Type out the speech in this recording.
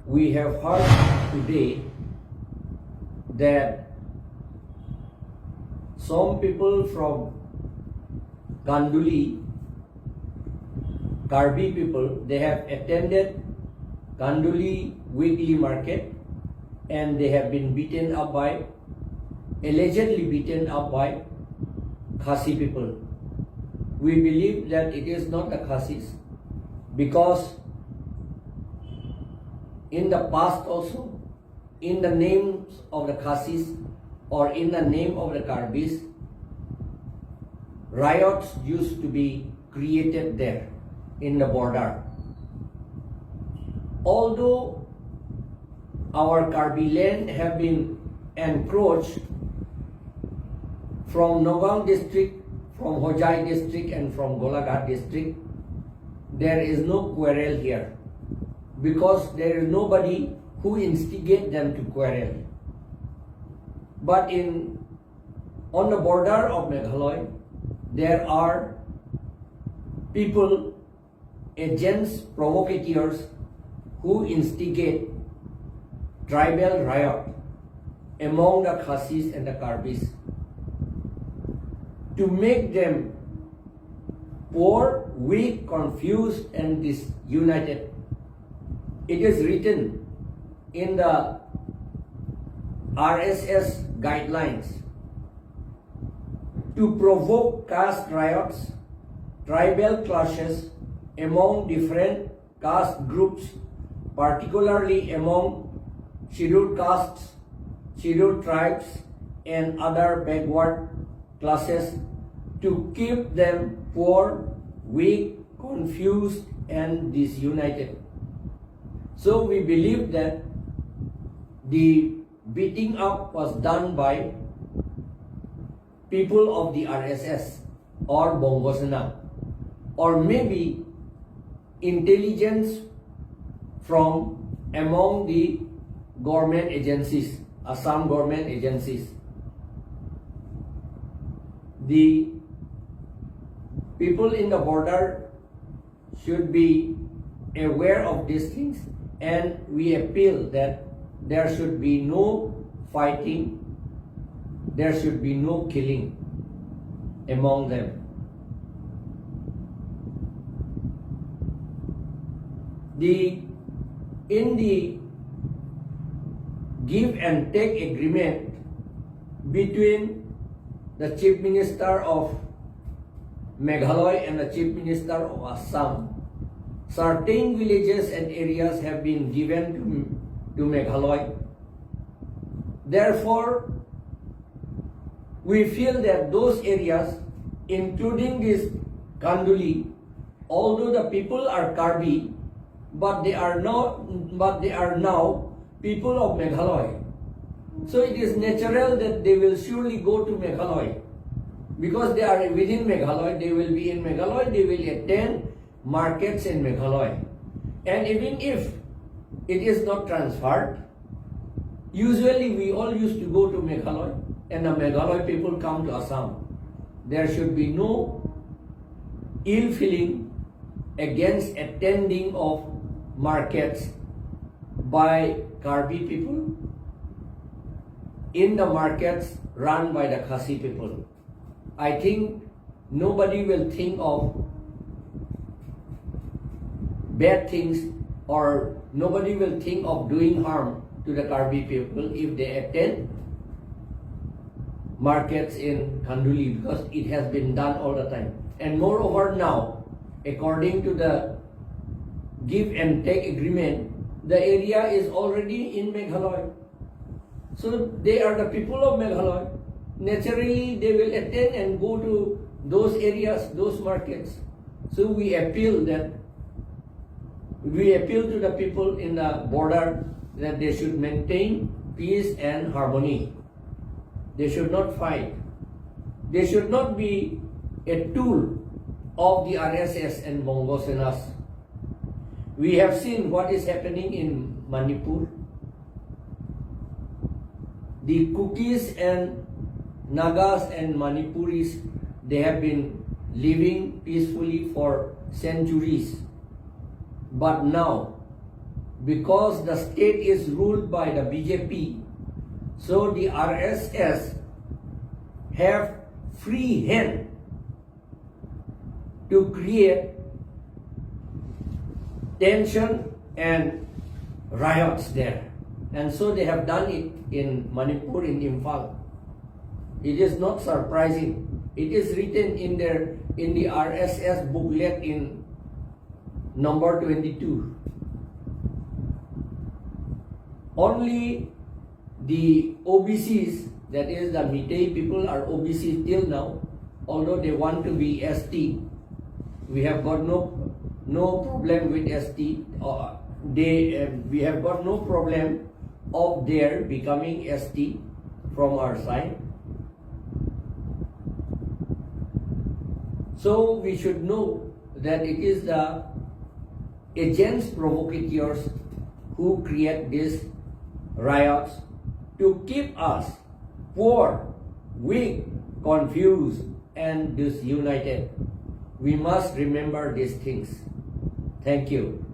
we have heard today that some people from Kanduli, Karbi people, they have attended Kanduli weekly market and they have been beaten up by, allegedly beaten up by Khasi people. We believe that it is not the Khasis because in the past also, in the names of the Khasis or in the name of the Karbis, riots used to be created there in the border. Although our Karbi land have been encroached from Nagaon district, from Hojai district and from Golaghat district, there is no quarrel here because there is nobody who instigate them to quarrel. But on the border of Meghalaya, there are people, agents, provocateurs who instigate tribal riot among the Khasis and the Karbis to make them poor, weak, confused and disunited. It is written in the RSS guidelines to provoke caste riots, tribal clashes among different caste groups, particularly among scheduled castes, scheduled tribes and other backward classes, to keep them poor, weak, confused and disunited. So we believe that the beating up was done by people of the RSS or Bongosena, or maybe intelligence from among the government agencies, Assam government agencies. The people in the border should be aware of these things, and we appeal that there should be no fighting, there should be no killing among them. In the give and take agreement between the Chief Minister of Meghalaya and the Chief Minister of Assam, certain villages and areas have been given to Meghalaya. Therefore, we feel that those areas, including this Kanduli, although the people are Karbi, but they are now people of Meghalaya. So it is natural that they will surely go to Meghalaya because they are within Meghalaya. They will be in Meghalaya. They will attend markets in Meghalaya. And even if it is not transferred, usually we all used to go to Meghalaya, and the Meghalaya people come to Assam. There should be no ill feeling against attending of markets by Karbi people in the markets run by the Khasi people. I think nobody will think of bad things, or nobody will think of doing harm to the Karbi people if they attend markets in Kanduli, because it has been done all the time. And moreover now, according to the give and take agreement, the area is already in Meghalaya. So they are the people of Meghalaya. Naturally, they will attend and go to those areas, those markets. So we appeal to the people in the border that they should maintain peace and harmony. They should not fight. They should not be a tool of the RSS and Bongosenas. We have seen what is happening in Manipur. The Kukis and Nagas and Manipuris, they have been living peacefully for centuries. But now, because the state is ruled by the BJP, so the RSS have free hand to create tension and riots there. And so they have done it in Manipur, in Imphal. It is not surprising. It is written in the RSS booklet in number 22. Only the OBCs, that is the Meitei people, are OBC till now, although they want to be ST. We have got no problem with ST. We have got no problem of their becoming ST from our side. So we should know that it is the agents provocateurs who create these riots to keep us poor, weak, confused, and disunited. We must remember these things. Thank you.